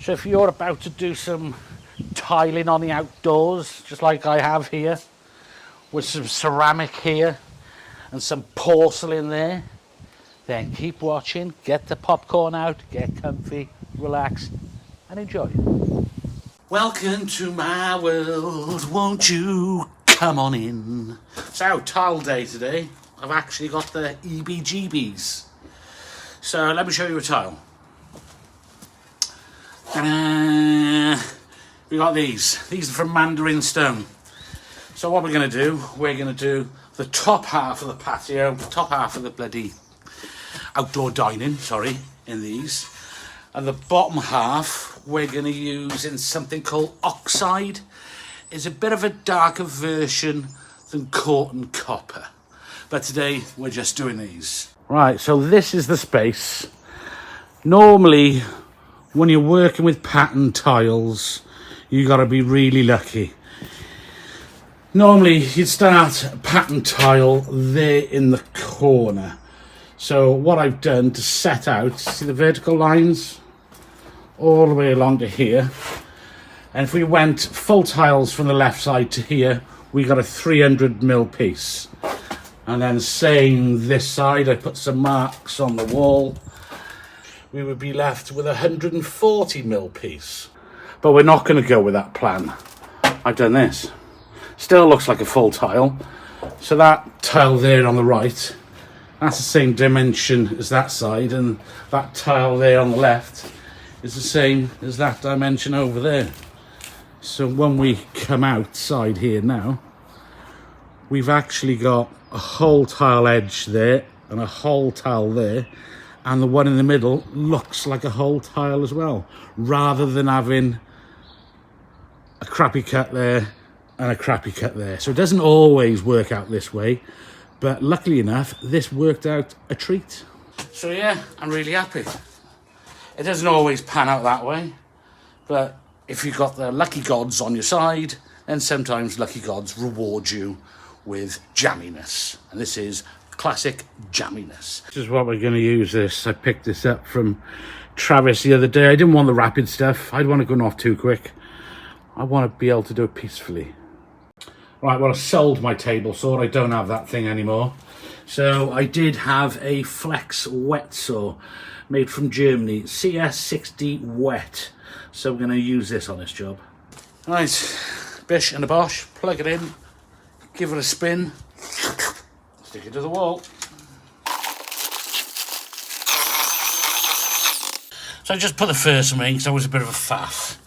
So if you're about to do some tiling on the outdoors, just like I have here, with some ceramic here and some porcelain there, then keep watching, get the popcorn out, get comfy, relax and enjoy. Welcome to my world, won't you come on in? So, tile day today. I've actually got the EBGBs. So let me show you a tile. Ta-da! We got these. These are from Mandarin Stone. So what we're going to do, we're going to do the top half of the patio, the top half of the bloody outdoor dining, in these. And the bottom half, we're going to use in something called oxide. It's a bit of a darker version than cotton copper. But today, we're just doing these. Right, so this is the space. Normally, when you're working with pattern tiles, you got to be really lucky. Normally, you'd start a pattern tile there in the corner. So what I've done to set out, see the vertical lines? All the way along to here. And if we went full tiles from the left side to here, we got a 300mm piece. And then same this side, I put some marks on the wall. We would be left with a 140mm piece. But we're not going to go with that plan. I've done this. Still looks like a full tile. So that tile there on the right, that's the same dimension as that side, and that tile there on the left is the same as that dimension over there. So when we come outside here now, we've actually got a whole tile edge there and a whole tile there, and the one in the middle looks like a whole tile as well, rather than having a crappy cut there and a crappy cut there. So it doesn't always work out this way, but luckily enough, this worked out a treat. So yeah, I'm really happy. It doesn't always pan out that way, but if you've got the lucky gods on your side, then sometimes lucky gods reward you with jamminess. And this is classic jamminess. This is what we're going to use this. I picked this up from Travis the other day. I didn't want the rapid stuff. I don't want it going off too quick. I want to be able to do it peacefully. Right, well, I sold my table saw. I don't have that thing anymore. So I did have a flex wet saw made from Germany, CS60 wet. So we're going to use this on this job. Right, bish and a bosh, plug it in, give it a spin, stick it to the wall. So I just put the first one in because I was a bit of a faff.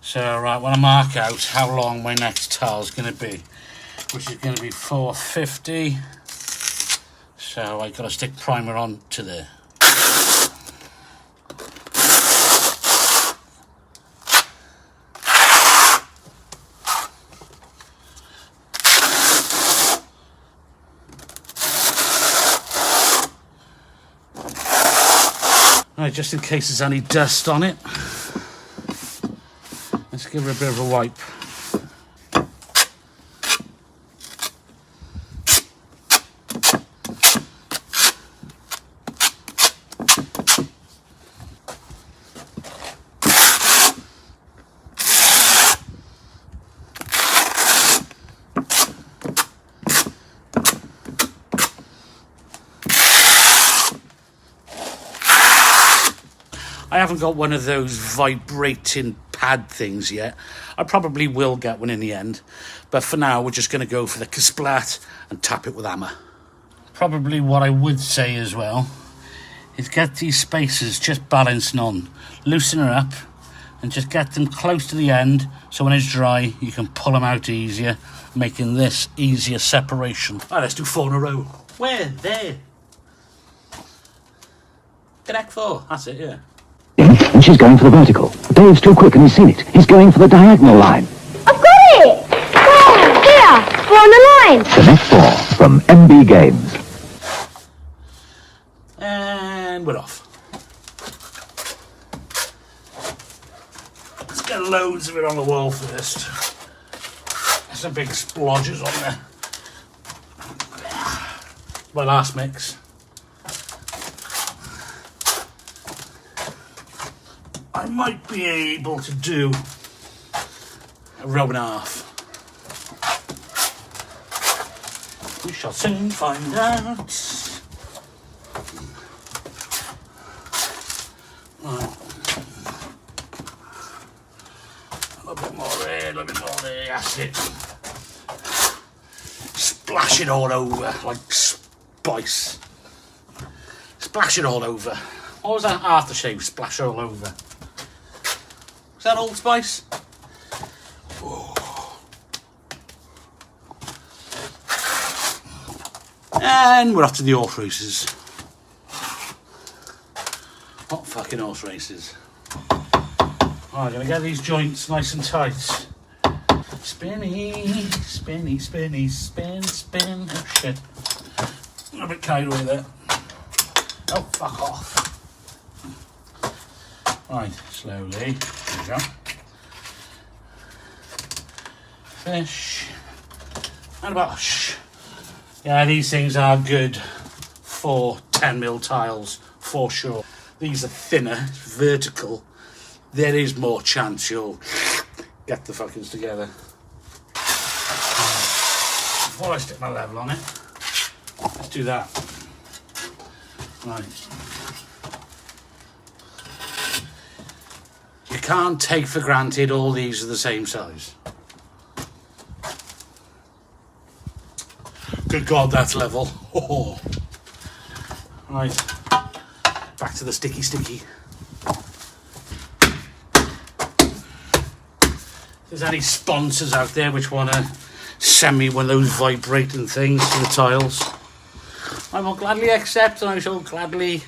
So right, I want to mark out how long my next tile is going to be, which is going to be 450. So I got to stick primer on to there. Right, just in case there's any dust on it, let's give her a bit of a wipe. I haven't got one of those vibrating pad things yet. I probably will get one in the end. But for now, we're just going to go for the kasplat and tap it with hammer. Probably what I would say as well is get these spacers just balancing on. Loosen her up and just get them close to the end so when it's dry, you can pull them out easier, making this easier separation. Right, let's do 4 in a row. Where? There. Connect 4. That's it, yeah. And she's going for the vertical. Dave's too quick and he's seen it. He's going for the diagonal line. I've got it! There! Here! 4 on the line! Connect 4 from MB Games. And we're off. Let's get loads of it on the wall first. There's some big splodges on there. My last mix. I might be able to do a row and a half. We shall soon find out. Right. A little bit more there, a little bit more there, that's it. Splash it all over like spice. Splash it all over. What was that aftershave? Splash all over. Was that Old Spice? Oh. And we're off to the horse races. What fucking horse races? Oh, I'm gonna get these joints nice and tight. Spinny, spinny, spinny, spin, spin. Oh shit. I'm a bit carried away there. Oh, fuck off. Right, slowly. There we go. Fish. And a brush. Yeah, these things are good for 10mm tiles, for sure. These are thinner, vertical. There is more chance you'll get the fuckers together. Before I stick my level on it, let's do that. Right. You can't take for granted all these are the same size. Good God, that's level. Oh. Right. Back to the sticky. If there's any sponsors out there which want to send me one of those vibrating things to the tiles, I will gladly accept and I shall gladly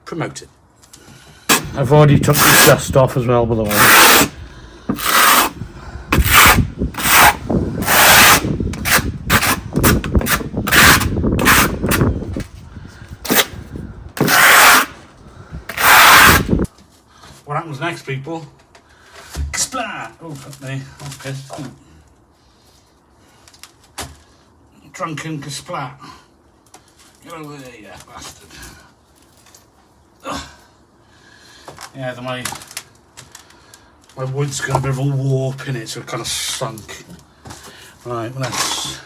promote it. I've already took the dust off as well, by the way. What happens next, people? Splat! Oh, fuck me. I'm pissed. Drunken splat. Get over there, you bastard. Ugh. Yeah, my wood's got a bit of a warp in it, so it kind of sunk. Right, well, let's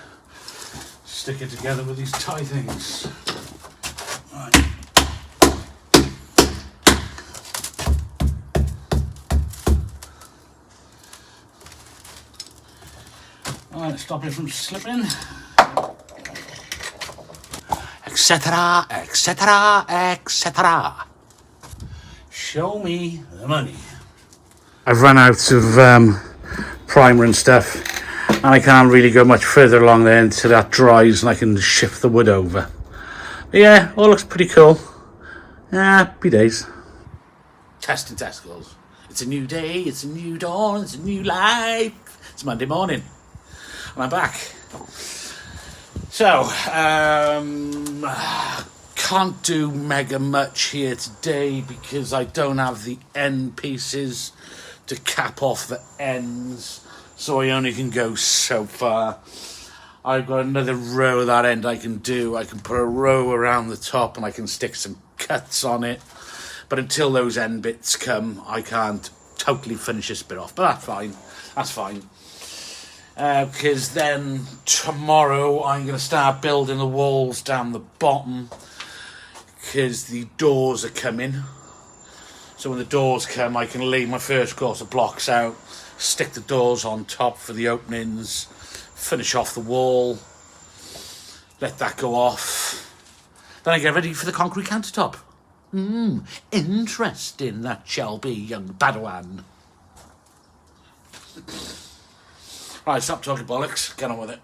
stick it together with these tie things. Right. Right, stop it from slipping. Etc., etc., etc. Show me the money. I've run out of primer and stuff, and I can't really go much further along there until that dries and I can shift the wood over. But yeah, all looks pretty cool. Happy days. Testing testicles. It's a new day, it's a new dawn, it's a new life. It's Monday morning, and I'm back. So, can't do mega much here today because I don't have the end pieces to cap off the ends, so I only can go so far. I've got another row of that end I can do. I can put a row around the top and I can stick some cuts on it, but until those end bits come, I can't totally finish this bit off, but that's fine. Because then tomorrow I'm going to start building the walls down the bottom, because the doors are coming. So when the doors come, I can lay my first course of blocks out, stick the doors on top for the openings, finish off the wall, let that go off. Then I get ready for the concrete countertop. Interesting that shall be, young Padawan. Right, stop talking bollocks, get on with it.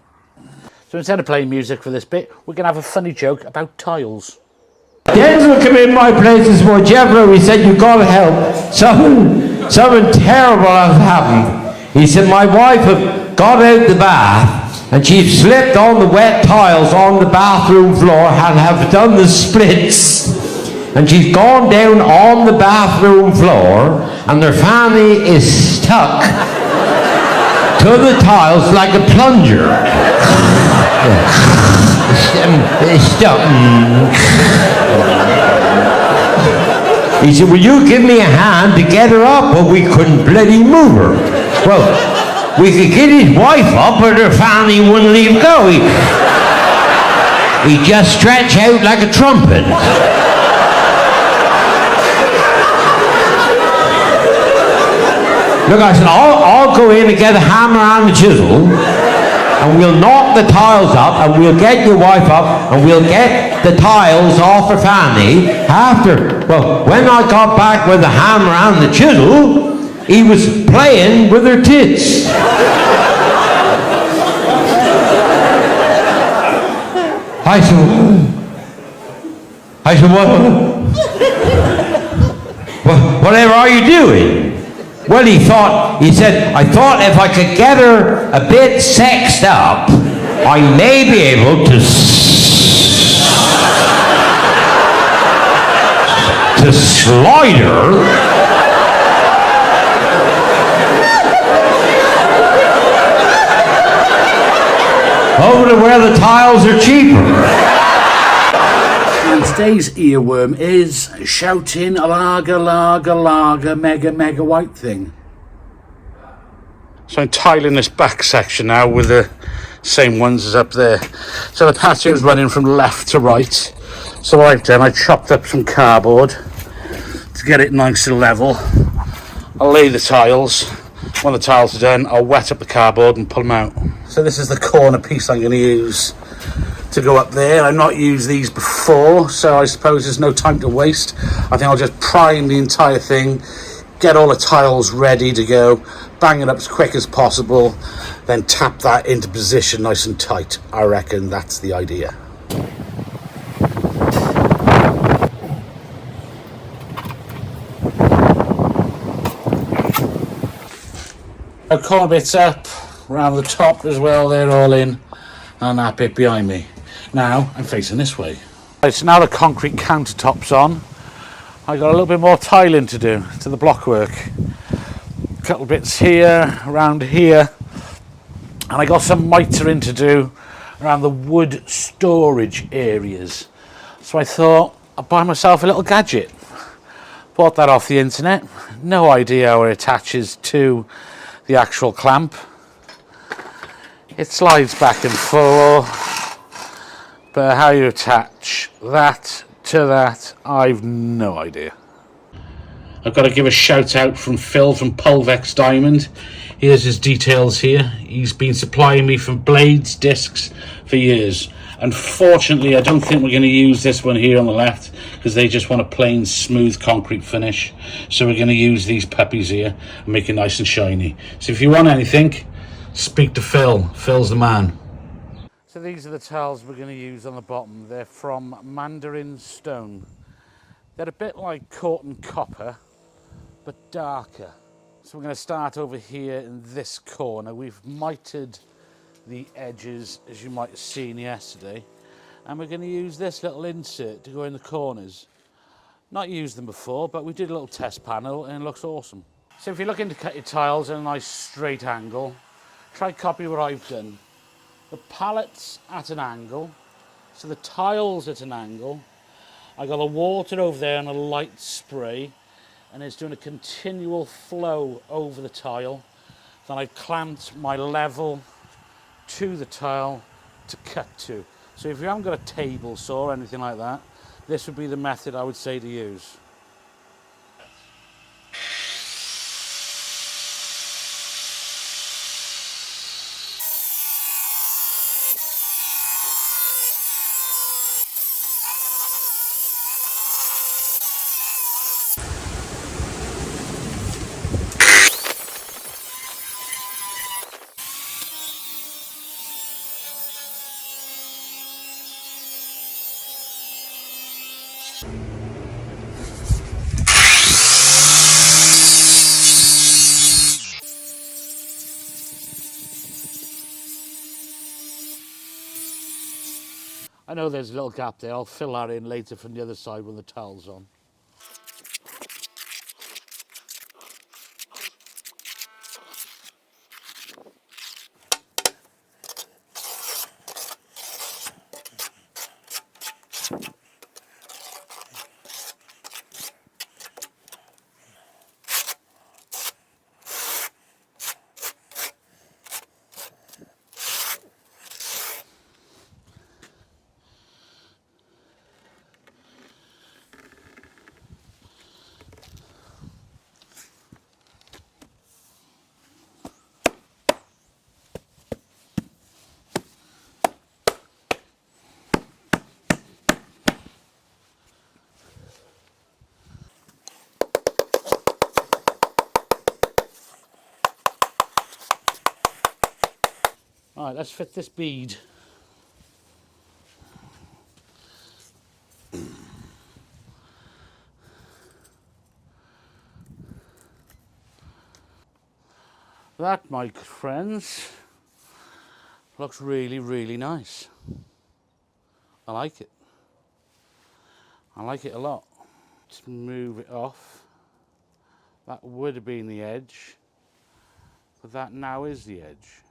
So instead of playing music for this bit, we're going to have a funny joke about tiles. Denzel came in my place this morning. Jeffrey, he said, "You've got to help. Something terrible has happened." He said, "My wife had got out the bath and she slipped on the wet tiles on the bathroom floor and have done the splits. And she's gone down on the bathroom floor and their fanny is stuck to the tiles like a plunger." It's stuck. He said, will you give me a hand to get her up? Well, we couldn't bloody move her. Well, we could get his wife up, but her family wouldn't leave go. He just stretched out like a trumpet. Look, I said, I'll go in and get a hammer and a chisel, and we'll knock the tiles up, and we'll get your wife up, and we'll get the tiles off her fanny after. Well, when I got back with the hammer and the chisel, he was playing with her tits. I said, whatever are you doing? Well, he said, I thought if I could get her a bit sexed up, I may be able to slide her over to where the tiles are cheaper. And today's earworm is shouting lager, lager, lager, mega, mega white thing. So I'm tiling this back section now with the same ones as up there. So the patio is running from left to right. So what I've done, I chopped up some cardboard to get it nice and level. I'll lay the tiles. When the tiles are done, I'll wet up the cardboard and pull them out. So this is the corner piece I'm going to use to go up there. I've not used these before, so I suppose there's no time to waste. I think I'll just prime the entire thing, get all the tiles ready to go, bang it up as quick as possible, then tap that into position nice and tight. I reckon that's the idea. Corner bits up, around the top as well, they're all in, and that bit behind me. Now I'm facing this way. Right, so now the concrete countertop's on, I got a little bit more tiling to do to the blockwork. A couple bits here, around here, and I got some mitering to do around the wood storage areas. So I thought I'd buy myself a little gadget. Bought that off the internet, no idea how it attaches to the actual clamp. It slides back and forth, but how you attach that to that, I've no idea. I've got to give a shout out from Phil from Pulvex Diamond. Here's his details here. He's been supplying me from blades, discs for years. Unfortunately, I don't think we're going to use this one here on the left because they just want a plain smooth concrete finish. So we're going to use these puppies here and make it nice and shiny. So if you want anything, speak to Phil. Phil's the man. So these are the tiles we're going to use on the bottom. They're from Mandarin Stone. They're a bit like Corten copper, but darker. So we're going to start over here in this corner. We've mitered the edges, as you might have seen yesterday, and we're going to use this little insert to go in the corners. Not used them before, but we did a little test panel and it looks awesome. So if you're looking to cut your tiles at a nice straight angle, try copy what I've done. The pallets at an angle, so the tiles at an angle. I got the water over there and a light spray, and it's doing a continual flow over the tile. Then I've clamped my level to the tile to cut to. So if you haven't got a table saw or anything like that, this would be the method I would say to use. I know there's a little gap there, I'll fill that in later from the other side when the tile's on. Alright, let's fit this bead. That, my friends, looks really, really nice. I like it. I like it a lot. Just move it off. That would have been the edge, but that now is the edge.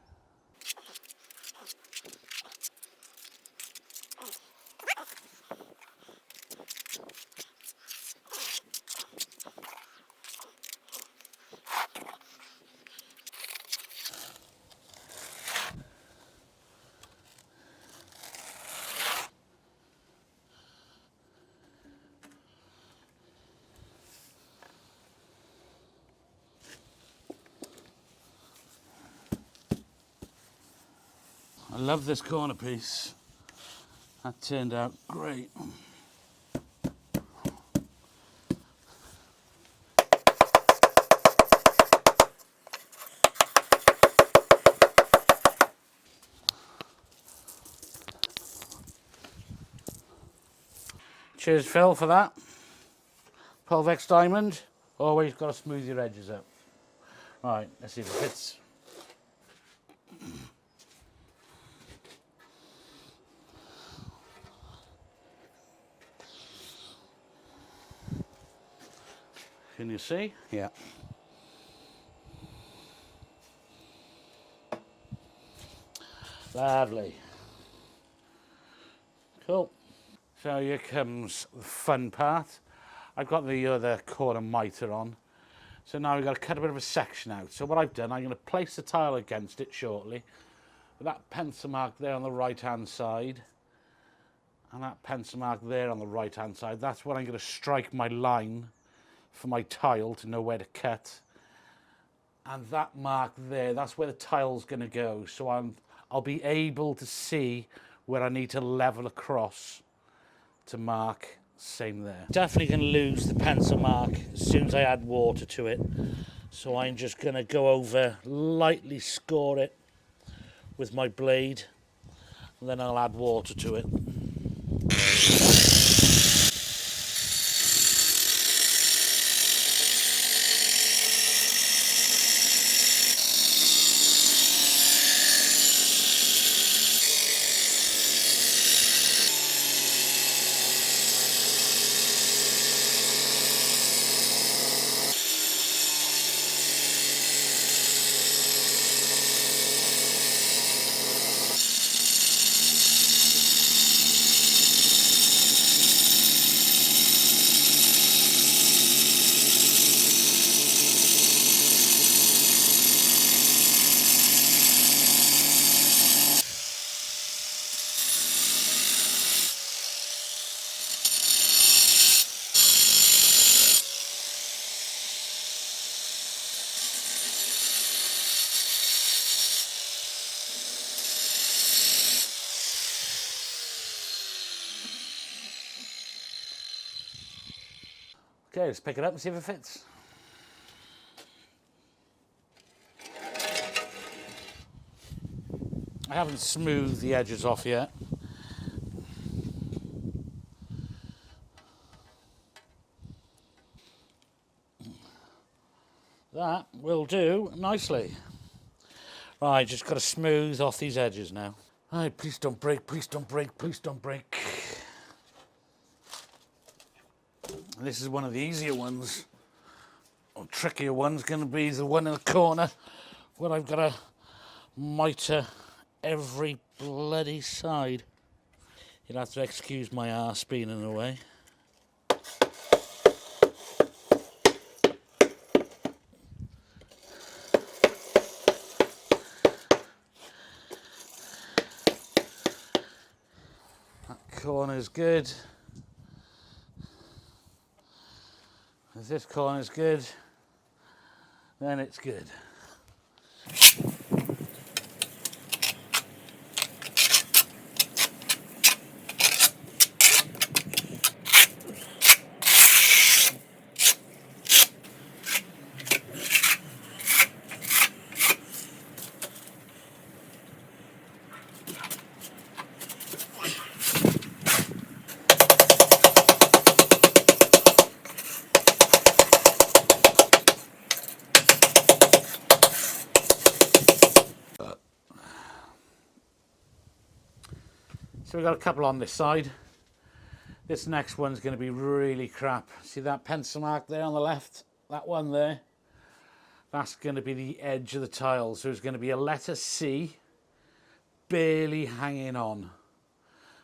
I love this corner piece. That turned out great. Cheers, Phil, for that. Pelvex diamond. Always got to smooth your edges out. Right, let's see if it fits. Can you see? Yeah. Lovely. Cool. So here comes the fun part. I've got the other corner mitre on. So now we've got to cut a bit of a section out. So what I've done, I'm going to place the tile against it shortly. With that pencil mark there on the right hand side. And that pencil mark there on the right hand side. That's where I'm going to strike my line for my tile to know where to cut. And that mark there, that's where the tile's going to go. So I'll be able to see where I need to level across to mark. Same there. Definitely going to lose the pencil mark as soon as I add water to it. So I'm just going to go over, lightly score it with my blade, and then I'll add water to it. Okay, let's pick it up and see if it fits. I haven't smoothed the edges off yet. That will do nicely. Right, just got to smooth off these edges now. Right, please don't break, please don't break, please don't break. This is one of the easier ones. Or trickier one's going to be the one in the corner where I've got to mitre every bloody side. You'll have to excuse my arse being in the way. That corner's good. If this corner's good, then it's good. So we've got a couple on this side. This next one's going to be really crap. See that pencil mark there on the left? That one there? That's going to be the edge of the tile. So it's going to be a letter C barely hanging on.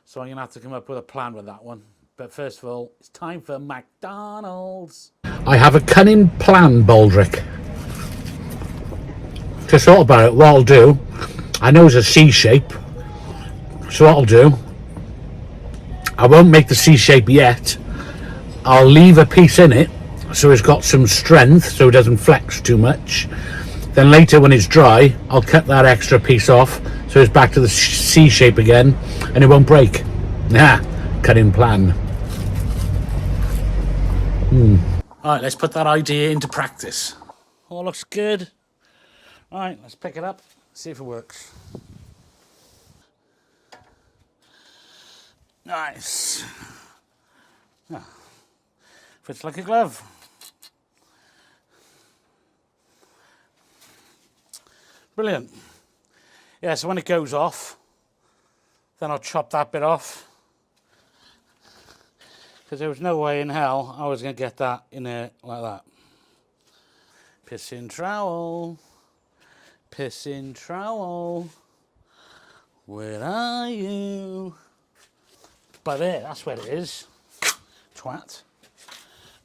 So I'm going to have to come up with a plan with that one. But first of all, it's time for McDonald's. I have a cunning plan, Baldrick. Just thought about it. What I'll do, I know it's a C shape. So what I'll do, I won't make the C shape yet. I'll leave a piece in it so it's got some strength so it doesn't flex too much. Then later when it's dry, I'll cut that extra piece off so it's back to the C shape again and it won't break. Cutting plan. Alright, let's put that idea into practice. All looks good. Alright, let's pick it up, see if it works. Nice. Fits like a glove. Brilliant. Yeah, so when it goes off, then I'll chop that bit off. Because there was no way in hell I was going to get that in there like that. Pissing trowel. Pissing trowel. Where are you? By there, that's where it is. Twat.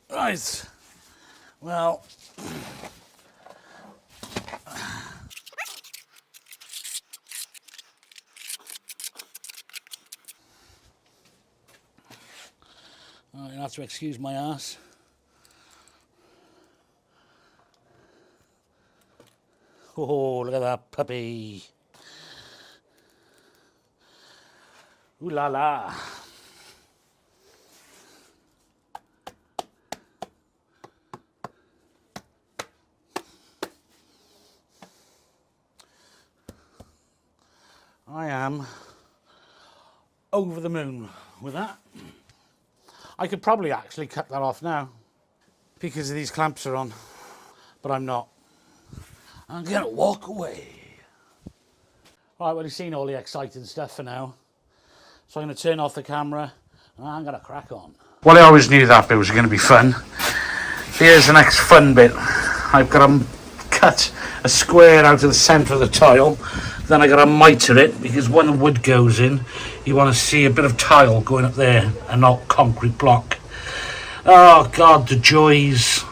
Right. Well. You'll have to excuse my ass. Oh, look at that puppy. Ooh la la. I am over the moon with that. I could probably actually cut that off now because these clamps are on, but I'm not. I'm gonna walk away. Right, well, you've seen all the exciting stuff for now. So I'm gonna turn off the camera and I'm gonna crack on. Well, I always knew that bit was gonna be fun. Here's the next fun bit. I've got to cut a square out of the centre of the tile. Then I got to mitre it because when the wood goes in, you want to see a bit of tile going up there and not concrete block. Oh God, the joys.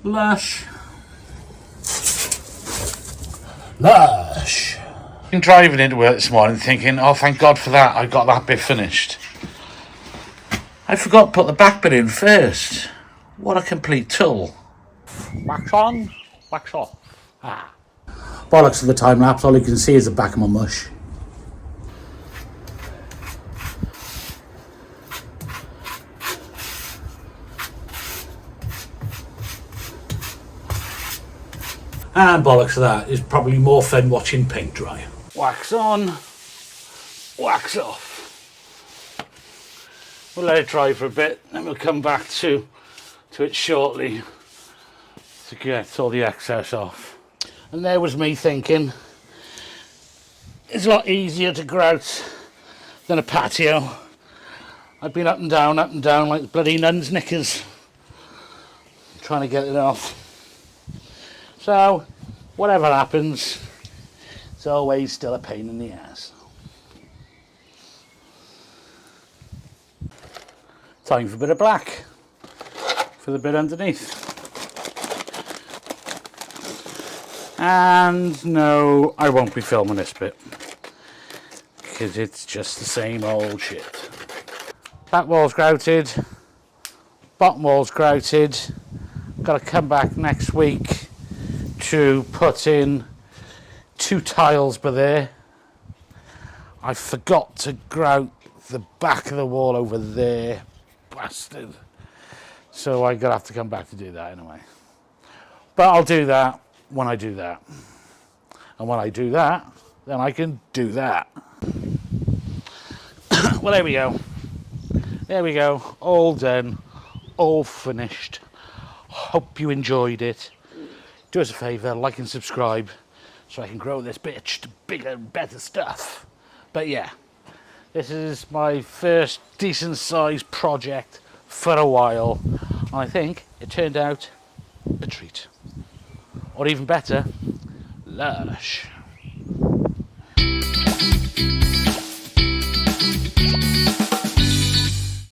Lush. Lush. Been driving into work this morning thinking, oh, thank God for that, I got that bit finished. I forgot to put the back bit in first. What a complete tool. Wax on, wax off. Bollocks of the time lapse, all you can see is the back of my mush. And bollocks of that is probably more fun watching paint dry. Wax on, wax off. We'll let it dry for a bit, then we'll come back to it shortly to get all the excess off. And there was me thinking, it's a lot easier to grout than a patio. I've been up and down like the bloody nun's knickers, trying to get it off. So, whatever happens, it's always still a pain in the ass. Time for a bit of black for the bit underneath. And no, I won't be filming this bit because it's just the same old shit. Back wall's grouted, bottom wall's grouted. Got to come back next week to put in 2 tiles by there. I forgot to grout the back of the wall over there, bastard. So I'm gonna have to come back to do that anyway. But I'll do that when I do that. And when I do that, then I can do that. Well, there we go. There we go. All done. All finished. Hope you enjoyed it. Do us a favour, like and subscribe so I can grow this bitch to bigger and better stuff. But yeah, this is my first decent sized project for a while. And I think it turned out a treat. Or even better, lush.